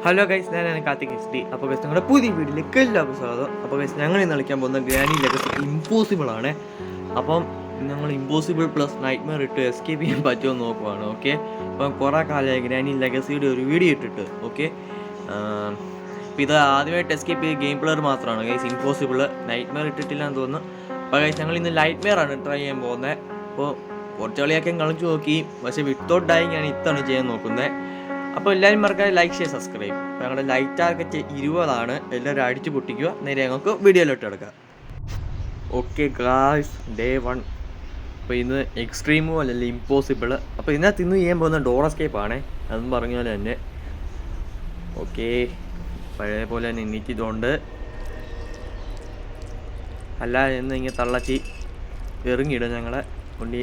Hello guys, ഞാനാണ് Karthik S. അപ്പോൾ guys ഞങ്ങളുടെ പുതിയ വീട്ടിലേക്ക് എല്ലാവർക്കും സ്വാഗതം. അപ്പോൾ ഗൈസ് ഞങ്ങൾ ഇന്ന് കളിക്കാൻ പോകുന്ന ഗ്രാനി ലെഗസി ഇമ്പോസിബിൾ ആണ്. അപ്പം ഞങ്ങൾ ഇമ്പോസിബിൾ പ്ലസ് നൈറ്റ്മെയർ ഇട്ട് എസ്കേപ്പ് ചെയ്യാൻ പറ്റുമോ എന്ന് നോക്കുവാണ്. ഓക്കെ, അപ്പം കുറേ കാലമായി ഗ്രാനി ലെഗസിയുടെ ഒരു വീഡിയോ ഇട്ടിട്ട്. ഓക്കെ, അപ്പോൾ ഇത് ആദ്യമായിട്ട് എസ്കേപ്പ് ചെയ്ത ഗെയിം പ്ലെയർ മാത്രമാണ് ഗൈസ്. ഇമ്പോസിബിൾ നൈറ്റ്മെയർ ഇട്ടിട്ടില്ല എന്ന് തോന്നുന്നു. അപ്പോൾ ഗൈസ് ഞങ്ങൾ ഇന്ന് നൈറ്റ്മെയർ ആണ് ട്രൈ ചെയ്യാൻ പോകുന്നത്. അപ്പോൾ കുറച്ച് കളിയൊക്കെ കളിച്ച് നോക്കി, പക്ഷേ വിത്തൗട്ട് ഡൈയിങ് ആണ് ഇത്തവണ ചെയ്യാൻ നോക്കുന്നത്. അപ്പോൾ എല്ലാവരും മറക്കാതെ ലൈക്ക് ചെയ്യുക, സബ്സ്ക്രൈബ്. അപ്പോൾ ഞങ്ങളുടെ ലൈക്ക് ടാർഗറ്റ് 20 എല്ലാവരും അടിച്ചു പൊട്ടിക്കുക. നേരെ ഞങ്ങൾക്ക് വീഡിയോയിലോട്ട് എടുക്കാം. Okay guys, day 1. അപ്പോൾ ഇന്ന് എക്സ്ട്രീമോ അല്ലല്ലോ ഇമ്പോസിബിൾ. അപ്പോൾ ഇതിനകത്ത് ഇന്ന് ചെയ്യാൻ പോകുന്ന ഡോർ എസ്കേപ്പ് ആണേ, അതും പറഞ്ഞ പോലെ തന്നെ. ഓക്കെ, പഴയ പോലെ തന്നെ എണീറ്റിട്ടുണ്ട്. അല്ല എന്ന് ഇങ്ങനെ തള്ളച്ചി ഇറങ്ങിയിടും ഞങ്ങളെ കൊണ്ടി.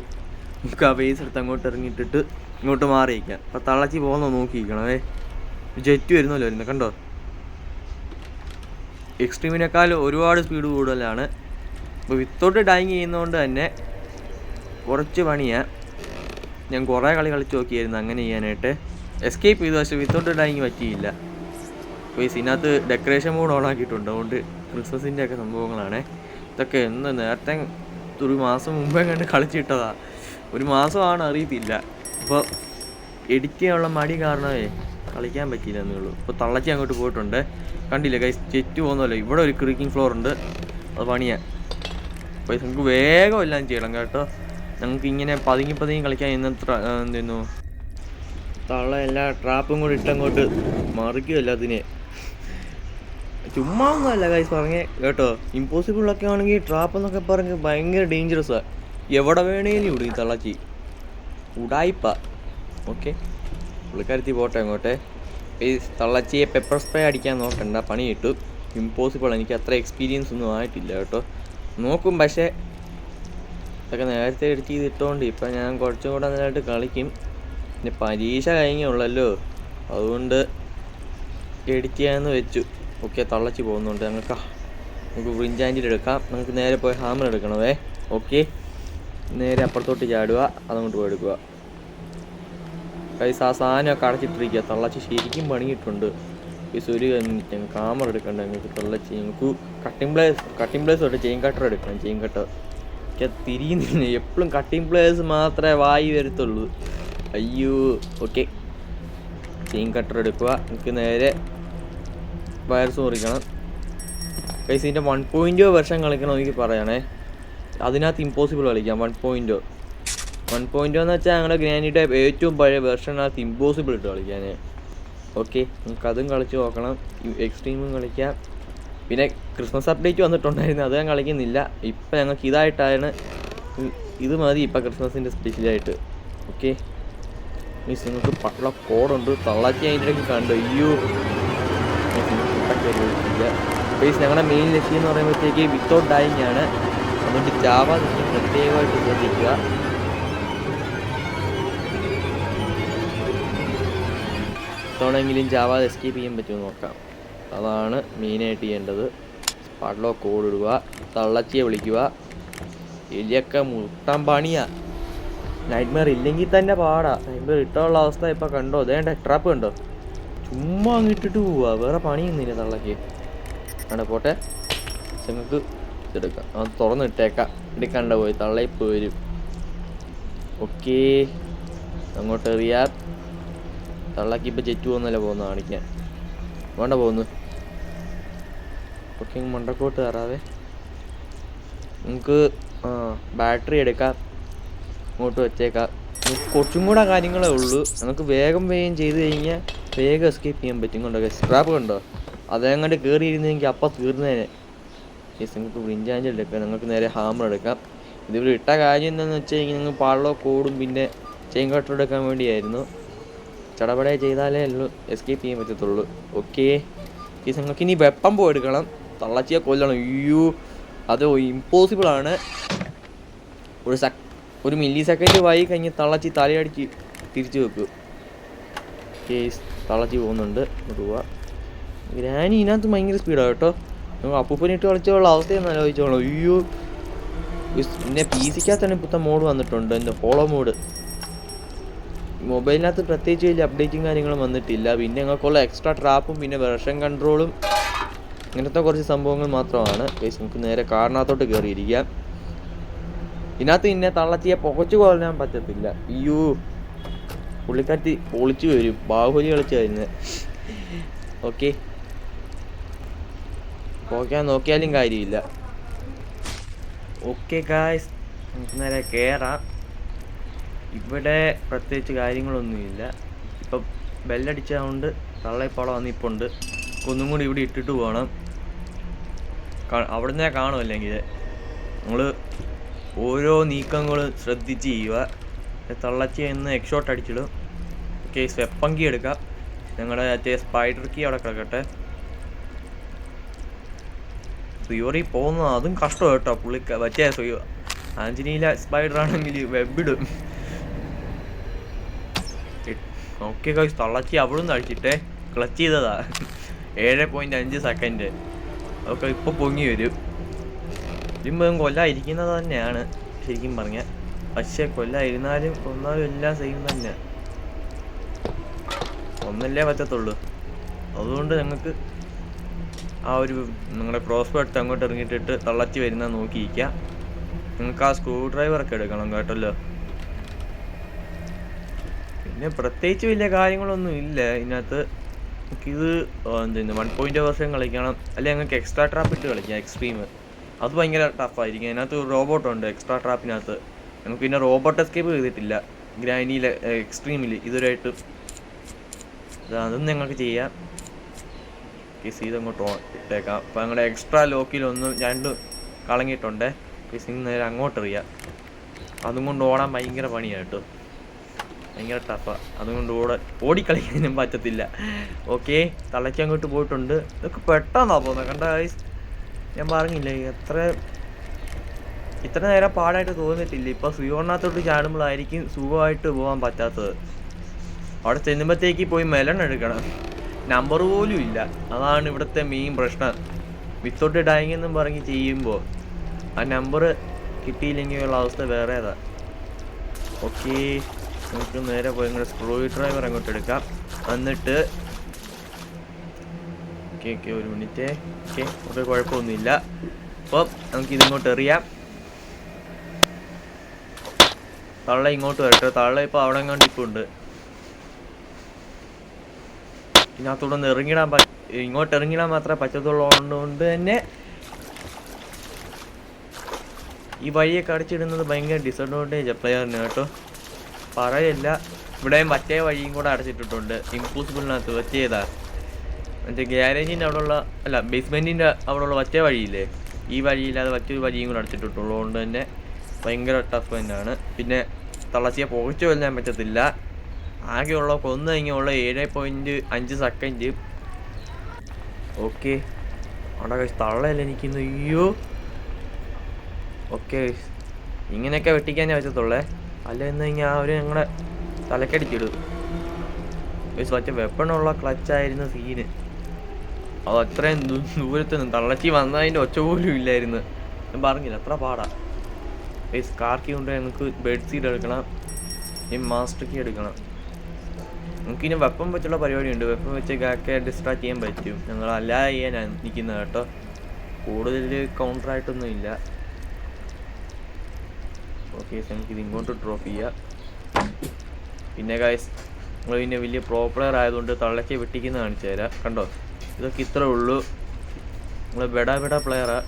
നമുക്ക് ആ ബേസ് എടുത്ത് അങ്ങോട്ട് ഇറങ്ങിയിട്ടിട്ട് ഇങ്ങോട്ട് മാറിയിരിക്കാം. അപ്പം തള്ളച്ചി പോകുന്നോ നോക്കിയിരിക്കണമേ. ജെറ്റ് വരുന്നല്ലോ വരുന്നത് കണ്ടോ. എക്സ്ട്രീമിനേക്കാൾ ഒരുപാട് സ്പീഡ് കൂടുതലാണ്. അപ്പോൾ വിത്തൗട്ട് ഡൈയിങ് ചെയ്യുന്നതുകൊണ്ട് തന്നെ കുറച്ച് പണിയാണ്. ഞാൻ കുറേ കളിച്ച് നോക്കിയായിരുന്നു അങ്ങനെ ചെയ്യാനായിട്ട്. എസ്കേപ്പ് ചെയ്തു, പക്ഷേ വിത്തൗട്ട് ഡൈയിങ് പറ്റിയില്ല. അപ്പോൾ ഈ ഇതിനകത്ത് ഡെക്കറേഷൻ മോഡ് ഓൺ ആക്കിയിട്ടുണ്ട്. അതുകൊണ്ട് ക്രിസ്മസിൻ്റെ ഒക്കെ സംഭവങ്ങളാണ് ഇതൊക്കെ. നേരത്തെ ഒരു മാസം മുമ്പേ കണ്ട് കളിച്ചിട്ടതാണ്. ഒരു മാസമാണ് അറിയത്തില്ല. അപ്പോൾ എഡിറ്റ് ചെയ്യാനുള്ള മടി കാരണമേ കളിക്കാൻ പറ്റിയില്ല എന്നേ ഉള്ളൂ. ഇപ്പോൾ തള്ളച്ചി അങ്ങോട്ട് പോയിട്ടുണ്ട്, കണ്ടില്ല ഗൈസ്. ജെറ്റ് പോകുന്നല്ലോ. ഇവിടെ ഒരു ക്രീക്കിംഗ് ഫ്ലോർ ഉണ്ട്, അത് പണിയാണ്. അപ്പോൾ നമുക്ക് വേഗം എല്ലാം ചെയ്യണം കേട്ടോ. ഞങ്ങൾക്ക് ഇങ്ങനെ പതുങ്ങി കളിക്കാൻ എന്തെന്നു തള്ള എല്ലാ ട്രാപ്പും കൂടി ഇട്ടങ്ങോട്ട് മറിക്കുമല്ലോ അതിനെ. ചുമ്മാ ഒന്നുമല്ല ഗൈസ് പറഞ്ഞേ കേട്ടോ. ഇമ്പോസിബിളൊക്കെ ആണെങ്കിൽ ട്രാപ്പ് എന്നൊക്കെ പറഞ്ഞ് ഭയങ്കര ഡേഞ്ചറസാണ്. എവിടെ വേണേലും ഇടും ഈ തള്ളച്ചി, ഉടായിപ്പ. ഓക്കെ, പുള്ളിക്കാരത്തി പോട്ടെ അങ്ങോട്ടെ. ഈ തള്ളച്ചിയെ പെപ്പർ സ്പ്രേ അടിക്കാൻ നോക്കണ്ട, പണി കിട്ടും. ഇമ്പോസിബിൾ എനിക്ക് അത്ര എക്സ്പീരിയൻസ് ഒന്നും ആയിട്ടില്ല കേട്ടോ. നോക്കും, പക്ഷേ ഇതൊക്കെ നേരത്തെ എഡിറ്റ് ചെയ്തിട്ടുകൊണ്ട് ഇപ്പം ഞാൻ കുറച്ചും കൂടെ നല്ലതായിട്ട് കളിക്കും. പിന്നെ പരീക്ഷ കഴിഞ്ഞുള്ളല്ലോ, അതുകൊണ്ട് എഡിറ്റ് ചെയ്യാമെന്ന് വെച്ചു. ഓക്കെ, തള്ളച്ചി പോകുന്നുണ്ട്. നമുക്ക് ബ്രിഞ്ചാൻഡിൽ എടുക്കാം. നമുക്ക് നേരെ പോയി ഹാമർ എടുക്കണമേ. ഓക്കെ, നേരെ അപ്പുറത്തോട്ട് ചാടുക, അതങ്ങോട്ട് പോയി എടുക്കുക. കൈസ് ആ സാധനമൊക്കെ അടച്ചിട്ടിരിക്കുക. തള്ളച്ചി ശരിക്കും പണിയിട്ടുണ്ട്. കൈസ് ഒരു കാമറ എടുക്കണ്ട ഞങ്ങൾക്ക്. തള്ളച്ചി ഞങ്ങൾക്ക് കട്ടിംഗ് പ്ലേസ് തൊട്ട് ചെയിൻ കട്ടർ എടുക്കണം. ചെയിൻ കട്ടർ ഒക്കെ തിരിയുന്നില്ല. എപ്പോഴും കട്ടിംഗ് പ്ലേസ് മാത്രമേ വായി വരത്തുള്ളൂ. അയ്യോ. ഓക്കെ, ചെയിൻ കട്ടർ എടുക്കുക. നമുക്ക് നേരെ വയർസ് മുറിക്കണം. കൈസ് ഇതിൻ്റെ 1.0 വെർഷൻ കളിക്കണം എനിക്ക് പറയണേ. അതിനകത്ത് ഇമ്പോസിബിൾ കളിക്കാം. 1.0 എന്ന് വെച്ചാൽ ഞങ്ങളുടെ ഗ്രാനിയുടെ ഏറ്റവും പഴയ വെർഷനകത്ത് ഇമ്പോസിബിൾ ഇട്ട് കളിക്കാൻ. ഓക്കെ, നമുക്കതും കളിച്ച് നോക്കണം. എക്സ്ട്രീമും കളിക്കാം. പിന്നെ ക്രിസ്മസ് അപ്ഡേറ്റ് വന്നിട്ടുണ്ടായിരുന്നു, അത് ഞാൻ കളിക്കുന്നില്ല. ഇപ്പം ഞങ്ങൾക്ക് ഇതായിട്ടാണ്, ഇത് മതി ഇപ്പം ക്രിസ്മസിൻ്റെ സ്പെഷ്യലായിട്ട്. ഓക്കെ മീൻസ് നിങ്ങൾക്ക് പള്ള കോഡുണ്ട്. തള്ളാച്ചി അതിൻ്റെ ഇടയ്ക്ക് കണ്ടു. അയ്യോ, ബേസ് ഞങ്ങളുടെ മെയിൻ ലക്ഷ്യം എന്ന് പറയുമ്പോഴത്തേക്ക് വിത്തൗട്ട് ഡൈയിങ് ആണ്. അതുകൊണ്ട് ജാവ നിങ്ങൾ പ്രത്യേകമായിട്ട് ശ്രദ്ധിക്കുക. ഇത്തവണെങ്കിലും ജാവ എസ്കേപ്പ് ചെയ്യാൻ പറ്റുമോ നോക്കാം. അതാണ് മെയിനായിട്ട് ചെയ്യേണ്ടത്. പള്ളോ കോഡ് ഇടുക, തള്ളച്ചിയെ വിളിക്കുക. എലിയൊക്കെ മുട്ടാൻ പണിയാ. നൈറ്റ്മെയർ ഇല്ലെങ്കിൽ തന്നെ പാടാ. നൈറ്റ്മെയർ ഇട്ടുള്ള അവസ്ഥ ഇപ്പം കണ്ടോ. അതേണ്ട ട്രാപ്പ് കണ്ടോ, ചുമ്മാ അങ്ങിട്ടിട്ട് പോവുക. വേറെ പണിയൊന്നുമില്ല തള്ളക്ക്. അവിടെ പോട്ടെ, ഞങ്ങൾക്ക് ഇതെടുക്കാം. അത് തുറന്നിട്ടേക്കാം. എടുക്കണ്ട പോയി തള്ളയിപ്പ് വരും. ഓക്കെ, അങ്ങോട്ട് എറിയാം. തള്ളക്ക് ഇപ്പം ജെറ്റ് പോകുന്നല്ലേ പോകുന്ന കാണിക്കാൻ. വേണ്ട പോകുന്നു. ഓക്കെ, മണ്ടക്കോട്ട് കയറാവേ. നമുക്ക് ബാറ്ററി എടുക്കാം, ഇങ്ങോട്ട് വെച്ചേക്കാം. കുറച്ചും കൂടെ കാര്യങ്ങളേ ഉള്ളൂ. നമുക്ക് വേഗം ചെയ്ത് കഴിഞ്ഞാൽ വേഗം എസ്കേപ്പ് ചെയ്യാൻ പറ്റും. കൊണ്ടോ സ്ക്രാപ്പ് കണ്ടോ, അതേങ്ങോട്ട് കയറിയിരുന്നെങ്കിൽ അപ്പം തീർന്നേനെ. നിങ്ങൾക്ക് ബ്രിഞ്ചാഞ്ച് എടുക്കാം. നിങ്ങൾക്ക് നേരെ ഹാമർ എടുക്കാം. ഇതിവിടെ ഇട്ട കാര്യം എന്താണെന്ന് വെച്ച് കഴിഞ്ഞാൽ നിങ്ങൾ പാളോ കോടും പിന്നെ ചെയിൻ കട്ടർ എടുക്കാൻ വേണ്ടിയായിരുന്നു. ചടപടെ ചെയ്താലേ ഉള്ളൂ എസ്കേപ്പ് ചെയ്യാൻ പറ്റത്തുള്ളൂ. ഓക്കെ, നിങ്ങൾക്ക് ഇനി വെപ്പം പോയി എടുക്കണം. തള്ളച്ചിയെ കൊല്ലണം. അയ്യോ, അത് ഇമ്പോസിബിളാണ്. ഒരു മില്ലി സെക്കൻഡ് വായി കഴിഞ്ഞ് തള്ളച്ചി തലയടിച്ച് തിരിച്ചു വെക്കും. കേസ് തള്ളച്ചി പോകുന്നുണ്ട്. പോവാ. ഗ്രാനി ഇതിനകത്ത് ഭയങ്കര സ്പീഡാണ് കേട്ടോ. നമുക്ക് അപ്പൂപ്പനിട്ട് കളിച്ചുള്ള അവസ്ഥയൊന്നും ആലോചിച്ചോളൂ. അയ്യോ, പിന്നെ പി സിക്കകത്താണ് ഇപ്പോഴത്തെ മോഡ് വന്നിട്ടുണ്ട്, എൻ്റെ ഹോളോ മോഡ്. മൊബൈലിനകത്ത് പ്രത്യേകിച്ച് വലിയ അപ്ഡേറ്റും കാര്യങ്ങളും വന്നിട്ടില്ല. പിന്നെ ഞങ്ങൾക്കുള്ള എക്സ്ട്രാ ട്രാപ്പും പിന്നെ വെർഷൻ കൺട്രോളും ഇങ്ങനത്തെ കുറച്ച് സംഭവങ്ങൾ മാത്രമാണ്. ഗൈസ് നമുക്ക് നേരെ കാറിനകത്തോട്ട് കയറിയിരിക്കാം. ഇതിനകത്ത് പിന്നെ തള്ളച്ചിയെ പുകച്ചു കൊല്ലാൻ പറ്റത്തില്ല. അയ്യോ, പുള്ളിക്കാറ്റി പൊളിച്ചു വരും, ബാഹുബലി കളിച്ചു വരുന്നത്. ഓക്കെ, പോകാൻ നോക്കിയാലും കാര്യമില്ല. ഓക്കെ ഗായ്സ്, നമുക്ക് നേരെ കയറാം. ഇവിടെ പ്രത്യേകിച്ച് കാര്യങ്ങളൊന്നുമില്ല. ഇപ്പം ബെല്ലടിച്ചതുകൊണ്ട് തള്ളയിപ്പോളം വന്നിപ്പുണ്ട്. ഒന്നും കൂടി ഇവിടെ ഇട്ടിട്ട് പോകണം. അവിടെ നിന്നേ കാണുമല്ലെങ്കിൽ നമ്മൾ ഓരോ നീക്കങ്ങളും ശ്രദ്ധിച്ച് ചെയ്യുക. തള്ളച്ചി എന്ന് എക്സ്ഷോട്ട് അടിച്ചിടും. ഓക്കെ, വെപ്പങ്കി എടുക്കാം. ഞങ്ങളുടെ മറ്റേ സ്പൈഡർ കീ അവിടെ കിടക്കട്ടെ. സുയോറി പോകുന്നത് അതും കഷ്ടം കേട്ടോ. പുള്ളിക്ക മറ്റേ ആഞ്ജനീല സ്പൈഡർ ആണെങ്കിൽ വെബിടും. ഓക്കെ ഗൈസ്, തള്ളച്ചി അവിടെ നിന്ന് അടിച്ചിട്ടേ ക്ലച്ച് ചെയ്തതാ. 7.5 സെക്കൻഡ്. അതൊക്കെ ഇപ്പോൾ പൊങ്ങി വരും. ഇതിപ്പം കൊല്ലാതിരിക്കുന്നത് തന്നെയാണ് ശരിക്കും പറഞ്ഞാൽ. പക്ഷേ കൊല്ലാതിരുന്നാലും കൊന്നാലും എല്ലാം സെയിം തന്നെ. ഒന്നല്ലേ പറ്റത്തുള്ളൂ. അതുകൊണ്ട് ഞങ്ങൾക്ക് ആ ഒരു നിങ്ങളുടെ ക്രോസ് എടുത്ത് അങ്ങോട്ട് ഇറങ്ങിയിട്ടിട്ട് തള്ളച്ചി വരുന്ന നോക്കിയിരിക്കാം. നിങ്ങൾക്ക് ആ സ്ക്രൂ ഡ്രൈവറൊക്കെ എടുക്കണം കേട്ടല്ലോ. പിന്നെ പ്രത്യേകിച്ച് വലിയ കാര്യങ്ങളൊന്നും ഇല്ല ഇതിനകത്ത്. നമുക്കിത് 1.0 വെർഷൻ കളിക്കണം, അല്ലെങ്കിൽ ഞങ്ങൾക്ക് എക്സ്ട്രാ ട്രാപ്പ് ഇട്ട് കളിക്കാം. എക്സ്ട്രീം അത് ഭയങ്കര ടഫായിരിക്കും. അതിനകത്ത് റോബോട്ടുണ്ട് എക്സ്ട്രാ ട്രാപ്പിനകത്ത്. നമുക്ക് പിന്നെ റോബോട്ട് എസ്കേപ്പ് ചെയ്തിട്ടില്ല ഗ്രാനിയിൽ എക്സ്ട്രീമിൽ ഇതുവരെയായിട്ട്. അതൊന്നും ഞങ്ങൾക്ക് ചെയ്യാം. കിസ് അങ്ങോട്ട് ഇട്ടേക്കാം. അപ്പോൾ ഞങ്ങളുടെ എക്സ്ട്രാ ലോക്കിലൊന്നും 2 കളങ്ങിയിട്ടുണ്ടേ. കിസിങ് നേരെ അങ്ങോട്ടെറിയാം. അതും കൊണ്ട് ഓടാൻ ഭയങ്കര പണിയാണ് കേട്ടോ, ഭയങ്കര ടഫാണ്. അതുകൊണ്ട് ഓടിക്കളിക്കാനും പറ്റത്തില്ല. ഓക്കെ, തള്ളയ്ക്ക് അങ്ങോട്ട് പോയിട്ടുണ്ട്. ഇതൊക്കെ പെട്ടെന്നാണ് പോകുന്നത് കണ്ട ഗൈസ്. ഞാൻ പറഞ്ഞില്ലേ ഇത്ര നേരം പാടായിട്ട് തോന്നിയിട്ടില്ല. ഇപ്പോൾ സുയോറിനകത്തോട്ട് ചാടുമ്പോഴായിരിക്കും സുഖമായിട്ട് പോകാൻ പറ്റാത്തത്. അവിടെ ചെല്ലുമ്പോഴത്തേക്ക് പോയി മെലൺ എടുക്കണം. നമ്പർ പോലും ഇല്ല. അതാണ് ഇവിടുത്തെ മെയിൻ പ്രശ്നം. വിത്തൗട്ട് ഡൈങ് എന്നും പറഞ്ഞ് ചെയ്യുമ്പോൾ ആ നമ്പർ കിട്ടിയില്ലെങ്കിലുള്ള അവസ്ഥ വേറെ ഏതാ. ഓക്കെ, നമുക്ക് നേരെ പോയി ഇങ്ങോട്ട് സ്ക്രൂ ഡ്രൈവർ അങ്ങോട്ട് എടുക്കാം. എന്നിട്ട് ഓക്കെ ഒരു മിനിറ്റ്. ഓക്കെ, ഒരു കുഴപ്പമൊന്നുമില്ല. അപ്പോൾ നമുക്കിതിങ്ങോട്ട് എറിയാം. തള്ള ഇങ്ങോട്ട് വരട്ടെ. തള്ള ഇപ്പോൾ അവിടെ എങ്ങാണ്ട് ഇപ്പോൾ ഉണ്ട്. ഇതിനകത്തൂടെ ഒന്ന് ഇങ്ങോട്ട് ഇറങ്ങിടാൻ മാത്രമേ പറ്റത്തുള്ളതുകൊണ്ട് തന്നെ ഈ വഴിയൊക്കെ അടച്ചിടുന്നത് ഭയങ്കര ഡിസഡ്വാൻറ്റേജ് പ്ലെയറിന് കേട്ടോ. പറയല്ല. ഇവിടെയും മറ്റേ വഴിയും കൂടെ അടച്ചിട്ടിട്ടുണ്ട്. ഇമ്പോസിബിളിനകത്ത് മറ്റേതാ മറ്റേ ഗ്യാരേജിൻ്റെ അവിടെയുള്ള ബേസ്മെൻറ്റിൻ്റെ അവിടെയുള്ള മറ്റേ വഴിയില്ലേ, ഈ വഴിയില്ലാതെ മറ്റൊരു വഴിയും കൂടെ അടച്ചിട്ടുള്ളതുകൊണ്ട് തന്നെ ഭയങ്കര ടഫ് തന്നെയാണ്. പിന്നെ തള്ളച്ചിയെ പുകച്ചു കൊല്ലാൻ പറ്റത്തില്ല. ആകെയുള്ള കൊന്നു കഴിഞ്ഞുള്ള 7.5 സെക്കൻഡ്. ഓക്കെ, അവിടെ കഴിച്ച് തള്ളയല്ല എനിക്കിന്ന്. അയ്യോ, ഓക്കെ ഇങ്ങനെയൊക്കെ വെട്ടിക്കാനേ പറ്റത്തുള്ളേ. അല്ല എന്ന് കഴിഞ്ഞാൽ അവർ ഞങ്ങളുടെ തലക്കടിച്ചിടും. മറ്റേ വെപ്പണുള്ള ക്ലച്ചായിരുന്നു സീന്. അത് അത്രയും ദൂരത്ത് നിന്ന് തള്ളച്ചി വന്നതിൻ്റെ ഒച്ച പോലും ഇല്ലായിരുന്നു. ഞാൻ പറഞ്ഞില്ല അത്ര പാടാ. കാർക്കി കൊണ്ട് ഞങ്ങൾക്ക് ബെഡ് സീറ്റ് എടുക്കണം, ഈ മാസ്റ്റർ കീ എടുക്കണം. നമുക്കിനി വെപ്പം വെച്ചുള്ള പരിപാടിയുണ്ട്. വെപ്പം വെച്ച് ഒക്കെ ഡിസ്ട്രാക്ട് ചെയ്യാൻ പറ്റും. ഞങ്ങൾ അല്ലാതെ ചെയ്യാനാണ് നിൽക്കുന്നത് കേട്ടോ. കൂടുതൽ കൗണ്ടറായിട്ടൊന്നും ഇല്ല. ഓക്കെ, നമുക്കിത് ഇങ്ങോട്ട് ഡ്രോപ്പ് ചെയ്യാം. പിന്നെ ഗൈസ്, നമ്മൾ പിന്നെ വലിയ പ്രോ പ്ലെയർ ആയതുകൊണ്ട് തള്ളയ്ക്ക് വെട്ടിക്കുന്ന കാണിച്ചു തരാം. കണ്ടോ, ഇതൊക്കെ ഇത്രേ ഉള്ളൂ. നമ്മൾ ബെഡ പ്ലെയറാ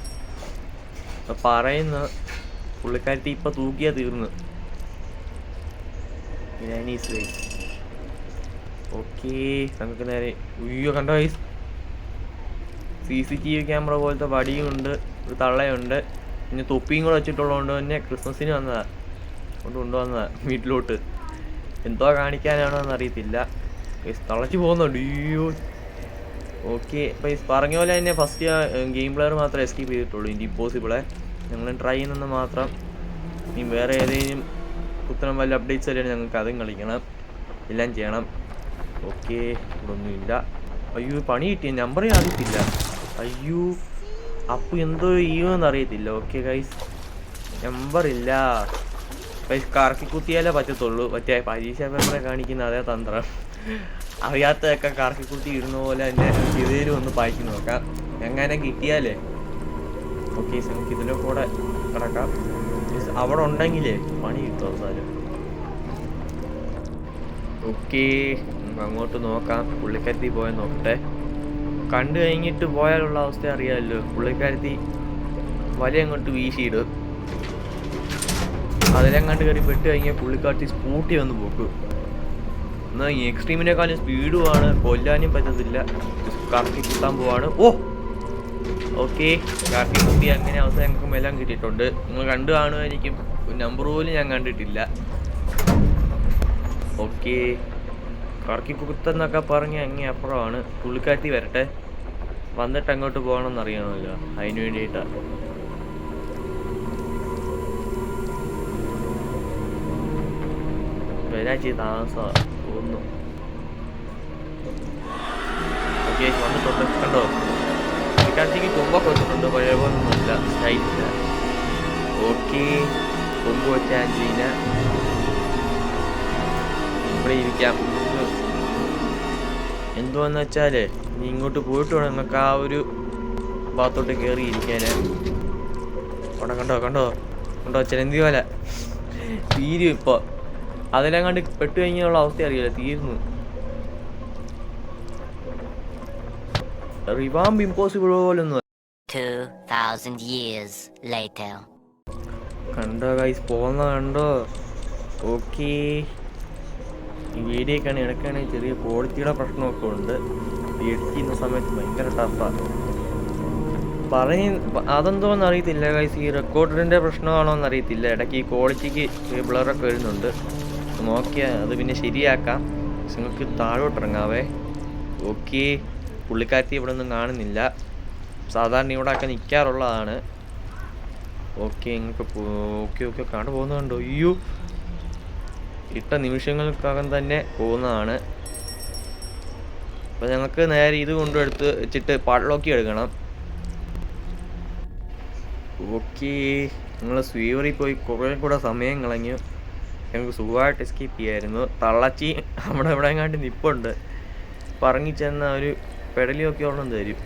പറയുന്ന പുള്ളിക്കാരത്തി ഇപ്പം തൂക്കിയാൽ തീർന്നു. ഓക്കെ, നമുക്ക് നേരെ ഉയ്യോ കണ്ടോ ഗൈസ്, CCTV ക്യാമറ പോലത്തെ വടിയുണ്ട്, ഒരു തള്ളയുണ്ട്, പിന്നെ തൊപ്പിയും കൂടെ വെച്ചിട്ടുള്ളതുകൊണ്ട് തന്നെ ക്രിസ്മസിന് വന്നതാ കൊണ്ടുവന്നതാ വീട്ടിലോട്ട്. എന്തോ കാണിക്കാനാണോ എന്നറിയത്തില്ല. തളച്ച് പോകുന്നുണ്ട്. അയ്യോ. ഓക്കെ, അപ്പോൾ ഈ പറഞ്ഞ പോലെ തന്നെ ഫസ്റ്റ് ഗെയിം പ്ലെയർ മാത്രമേ എസ്കേപ്പ് ചെയ്തിട്ടുള്ളൂ. ഇനി ഇമ്പോസിബിളെ ഞങ്ങൾ ട്രൈ ചെയ്യുന്നത് മാത്രം. ഇനി വേറെ ഏതെങ്കിലും പുത്തനം വല്ല അപ്ഡേറ്റ്സ് വരെയാണ് ഞങ്ങൾക്ക് അതും കളിക്കണം, എല്ലാം ചെയ്യണം. ഓക്കെ, ഇവിടെ ഒന്നുമില്ല. അയ്യോ, പണി കിട്ടിയ നമ്പറേ അറിയത്തില്ല. അയ്യോ, അപ്പോൾ എന്തോ ചെയ്യുമെന്ന് അറിയത്തില്ല. ഓക്കെ ഗൈസ്, നമ്പറില്ല. കറക്കി കുത്തിയാലേ പറ്റത്തുള്ളൂ. മറ്റേ പരീക്ഷ പേപ്പറെ കാണിക്കുന്ന അതേ തന്ത്രം. അറിയാത്തതൊക്കെ കറക്കി കുത്തി ഇടുന്ന പോലെ തന്നെ ഇതേലും ഒന്ന് പായിച്ച് നോക്കാം. എങ്ങനെ കിട്ടിയാലേ ഓക്കെ നമുക്ക് ഇതിലെ കൂടെ കിടക്കാം. അവിടെ ഉണ്ടെങ്കിലേ പണി കിട്ടും അവസാനം. ഓക്കെ നമുക്ക് അങ്ങോട്ട് നോക്കാം. പുള്ളിക്കാരത്തി പോയാൽ നോക്കട്ടെ. കണ്ടു കഴിഞ്ഞിട്ട് പോയാലുള്ള അവസ്ഥ അറിയാമല്ലോ. പുള്ളിക്കാരത്തി വലിയ അങ്ങോട്ട് വീശിയിടും. അതിലെങ്ങാണ്ട് കയറി പെട്ട് കഴിഞ്ഞാൽ പുള്ളിക്കാരത്തി സ്കൂട്ടി വന്ന് പോക്കും. എന്നാൽ ഈ എക്സ്ട്രീമിനേക്കാളും സ്പീഡുമാണ്. കൊല്ലാനും പറ്റത്തില്ല. കറക്കി കുത്താൻ പോവാണ്. ഓ ഓക്കെ കറക്കി കുത്തി അങ്ങനെ അവസ്ഥ ഞങ്ങൾക്ക് എല്ലാം കിട്ടിയിട്ടുണ്ട്. നിങ്ങൾ കണ്ടു കാണുമായിരിക്കും. നമ്പർ പോലും ഞാൻ കണ്ടിട്ടില്ല. ഓക്കെ കറക്കി കുത്തെന്നൊക്കെ പറഞ്ഞ് അങ്ങേ അപ്പുറമാണ്. പുള്ളിക്കാരത്തി വരട്ടെ. വന്നിട്ട് അങ്ങോട്ട് പോകണമെന്ന് അറിയണമല്ലോ. അതിന് വേണ്ടിയിട്ടാണ്. വരാച്ചി താമസമാണ് തോന്നുന്നു. ഓക്കെ വന്നിട്ടുണ്ട്. കണ്ടോ പുള്ളിക്കാരത്തിക്ക് കൊമ്പൊക്കെ വെച്ചിട്ടുണ്ട്. പഴയ പോലൊന്നുമില്ല, സ്റ്റൈലില്ല. ഓക്കെ കൊമ്പ് വെച്ച ആൻജലീന ഇവിടെ ഇരിക്കാം. എന്തുവെന്ന് വെച്ചാല് നീ ഇങ്ങോട്ട് പോയിട്ട് വേണം നിങ്ങൾക്ക് ആ ഒരു ഭാഗത്തോട്ട് കയറി ഇരിക്കാന്. അവിടെ കണ്ടോ കണ്ടോ കണ്ടോ ചെലന്തി പോലെ തീരും. ഇപ്പോൾ അതിലെങ്ങാണ്ട് പെട്ട് കഴിഞ്ഞുള്ള അവസ്ഥ അറിയില്ല. തീർന്നു. റിവാംബ് ഇമ്പോസിബിൾ പോലൊന്നും. 2000 years later. കണ്ടോ ഗൈസ് പോകുന്ന കണ്ടോ. ഓക്കെ ഈ വീഡിയോക്കാണ് ഇടയ്ക്കാണെങ്കിൽ ചെറിയ ക്വാളിറ്റിയുടെ പ്രശ്നമൊക്കെ ഉണ്ട്. എഡിറ്റ് ചെയ്യുന്ന സമയത്ത് ഭയങ്കര ടഫാണ്. അതെന്തോന്ന് അറിയത്തില്ല ഗൈസ്. ഈ റെക്കോർഡറിൻ്റെ പ്രശ്നമാണോ എന്ന് അറിയത്തില്ല. ഇടയ്ക്ക് ഈ ക്വാളിറ്റിക്ക് ബ്ലറൊക്കെ വരുന്നുണ്ട്. നോക്കിയാൽ അത് പിന്നെ ശരിയാക്കാം. നിങ്ങൾക്ക് താഴോട്ടിറങ്ങാവേ. ഓക്കെ പുള്ളിക്കാരത്തി ഇവിടെ ഒന്നും കാണുന്നില്ല. സാധാരണ ഇവിടെ ഒക്കെ നിൽക്കാറുള്ളതാണ്. ഓക്കെ നിങ്ങൾക്ക് ഓക്കെ ഓക്കെ കണ്ടു പോകുന്നുണ്ടോ. അയ്യോ ഇട്ട നിമിഷങ്ങൾക്കകം തന്നെ പോകുന്നതാണ്. അപ്പം ഞങ്ങൾക്ക് നേരെ ഇത് കൊണ്ടെടുത്ത് വെച്ചിട്ട് പാട്ട്ലോക്കി എടുക്കണം. ഓക്കെ നിങ്ങൾ സ്വീവറിൽ പോയി കുറേ കൂടെ സമയം കളഞ്ഞു. ഞങ്ങൾക്ക് സുഖമായിട്ട് എസ്കേപ്പ് ചെയ്യായിരുന്നു. തള്ളച്ചി നമ്മുടെ ഇവിടെ എങ്ങാണ്ട് നിപ്പുണ്ട്. പറങ്ങി ചെന്ന ഒരു പെടലിയൊക്കെ ഒരെണ്ണം തരും.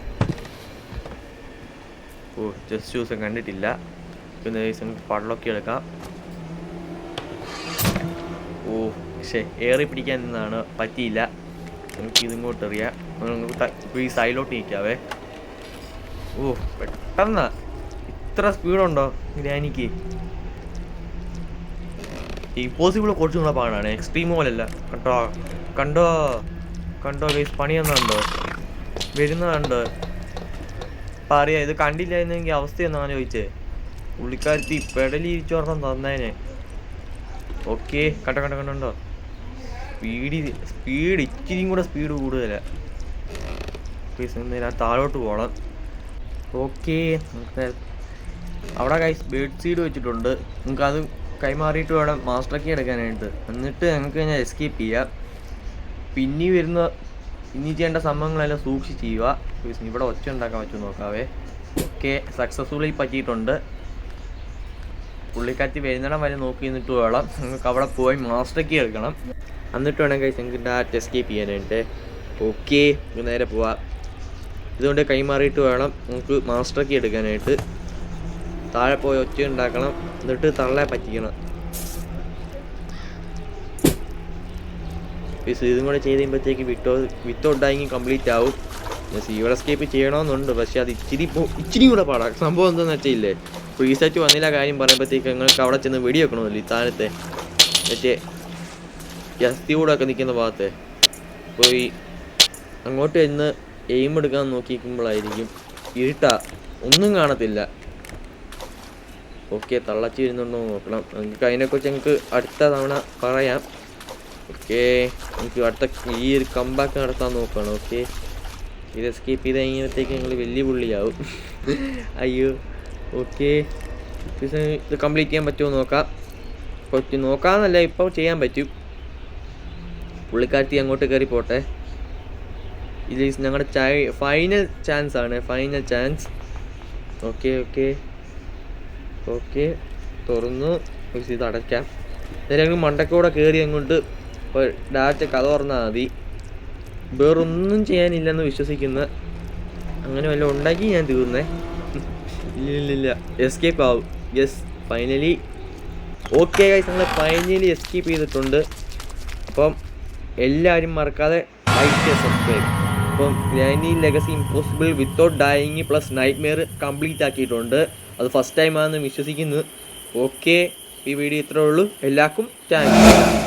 ഓ ജസ്റ്റ് ദിവസം കണ്ടിട്ടില്ല. പിന്നെ നമുക്ക് പാട്ട്ലോക്കി എടുക്കാം. ഓ പക്ഷേ ഏറി പിടിക്കാൻ നിന്നാണ് പറ്റിയില്ല. നമുക്ക് ഇതിങ്ങോട്ട് എറിയാം. നമുക്ക് ഈ സൈഡിലോട്ട് നിൽക്കാവേ. ഓ പെട്ടെന്നാ ഇത്ര സ്പീഡുണ്ടോ ഗ്രാനിക്ക്. ഇമ്പോസിബിൾ കുറച്ചും കൂടെ പാടാണ്. എക്സ്ട്രീം പോലല്ല കേട്ടോ. കണ്ടോ കണ്ടോ ഗൈസ് പണിയൊന്നുണ്ടോ വരുന്നതുണ്ടോ. അപ്പം അറിയാം ഇത് കണ്ടില്ലായിരുന്നെങ്കിൽ അവസ്ഥയൊന്നാണ് ചോദിച്ചേ. പുള്ളിക്കാരത്തി പെടലിരിച്ചു പറഞ്ഞാൽ തന്നേനെ. ഓക്കെ കണ്ടോ കണ്ടോ കണ്ടോ സ്പീഡ് ഇച്ചിരിയും കൂടെ സ്പീഡ് കൂടുതലാണ്. താഴോട്ട് പോകണം. ഓക്കെ നമുക്ക് അവിടെ ഗൈസ് ബേഡ് സീഡ് വെച്ചിട്ടുണ്ട്. നമുക്കത് കൈമാറിയിട്ട് വേണം മാസ്റ്റർ കീ എടുക്കാനായിട്ട്. എന്നിട്ട് ഞങ്ങൾക്ക് കഴിഞ്ഞാൽ എസ്കേപ്പ് ചെയ്യാം. പിന്നെ ചെയ്യേണ്ട സംഭവങ്ങളെല്ലാം സൂക്ഷിച്ച് ചെയ്യുക. ഇവിടെ ഒച്ച ഉണ്ടാക്കാൻ പറ്റും നോക്കാവേ. ഓക്കെ സക്സസ്ഫുള്ളി പറ്റിയിട്ടുണ്ട്. പുള്ളിക്കാരത്തി വരുന്നിടം വരെ നോക്കി നിന്നിട്ട് വേണം നിങ്ങൾക്ക് അവിടെ പോയി മാസ്റ്റർ കീ എടുക്കണം. എന്നിട്ട് വേണം ഗൈസ് നിങ്ങൾക്ക് ഡാറ്റ് എസ്കേപ്പ് ചെയ്യാനായിട്ട്. ഓക്കെ നേരെ പോവാം. ഇതുകൊണ്ട് കൈമാറിയിട്ട് വേണം നമുക്ക് മാസ്റ്റർ കീ എടുക്കാനായിട്ട്. താഴെ പോയി ഒച്ച ഉണ്ടാക്കണം. എന്നിട്ട് തള്ളെ പറ്റിക്കണം. ഇതും കൂടെ ചെയ്ത് കഴിയുമ്പോഴത്തേക്ക് വിത്തൗട്ട് ഡൈയിങ് കംപ്ലീറ്റ് ആവും. സീവർ എസ്കേപ്പ് ചെയ്യണമെന്നുണ്ട്. പക്ഷെ അത് ഇച്ചിരി കൂടെ പാടാം. സംഭവം എന്താണെന്ന് വെച്ചാൽ ഇല്ലേ റീസെറ്റ് വന്നില്ല കാര്യം പറയുമ്പോഴത്തേക്ക് നിങ്ങൾക്ക് അവിടെ ചെന്ന് വെടി വെക്കണമല്ലോ. ഈ താഴത്തെ മറ്റേ ജസ്തി കൂടെ ഒക്കെ നിൽക്കുന്ന ഭാഗത്തെ പോയി അങ്ങോട്ട് ചെന്ന് എയിം എടുക്കാൻ നോക്കിക്കുമ്പോഴായിരിക്കും ഇരുട്ടാ ഒന്നും കാണത്തില്ല. ഓക്കെ തള്ളച്ചി വരുന്നുണ്ടോ നോക്കണം. നമുക്ക് അതിനെക്കുറിച്ച് ഞങ്ങൾക്ക് അടുത്ത തവണ പറയാം. ഓക്കെ നമുക്ക് അടുത്ത ഈ ഒരു കമ്പാക്ക് നടത്താൻ നോക്കണം. ഓക്കെ ഇത് എസ്കേപ്പ് ചെയ്ത് കഴിഞ്ഞപ്പോഴത്തേക്ക് ഞങ്ങൾ വലിയ പുള്ളിയാവും. അയ്യോ ഓക്കെ ഇത് കംപ്ലീറ്റ് ചെയ്യാൻ പറ്റുമോ നോക്കാം. നോക്കാമെന്നല്ല ഇപ്പോൾ ചെയ്യാൻ പറ്റും. പുള്ളിക്കാരത്തി അങ്ങോട്ട് കയറി പോട്ടെ. ഇത് ഞങ്ങളുടെ ഫൈനൽ ചാൻസ് ആണ്. Final chance. Okay okay okay തുറന്നു ഇത് അടയ്ക്കാം. എന്തെങ്കിലും മണ്ടക്കൂടെ കയറി അങ്ങോട്ട് ഇപ്പോൾ ഡയറക്റ്റ് കഥ പറഞ്ഞാൽ മതി. വേറൊന്നും ചെയ്യാനില്ലെന്ന് വിശ്വസിക്കുന്ന. അങ്ങനെ വല്ല ഉണ്ടാക്കി ഞാൻ തീർന്നേ. ഇല്ല എസ്കേപ്പ് ആവും. യെസ്, ഫൈനലി ഓക്കെ ഗൈസ്, നമ്മൾ ഫൈനലി എസ്കേപ്പ് ചെയ്തിട്ടുണ്ട്. അപ്പം എല്ലാവരും മറക്കാതെ ലൈക്ക് ചെയ്യുക, സബ്സ്ക്രൈബ്. അപ്പം ഞാൻ ഈ legacy impossible without dying plus nightmare complete ആക്കിയിട്ടുണ്ട്. അത് ഫസ്റ്റ് ടൈമാണെന്ന് വിശ്വസിക്കുന്നു. ഓക്കെ, ഈ വീഡിയോ ഇത്രേ ഉള്ളൂ. എല്ലാവർക്കും താങ്ക് യു.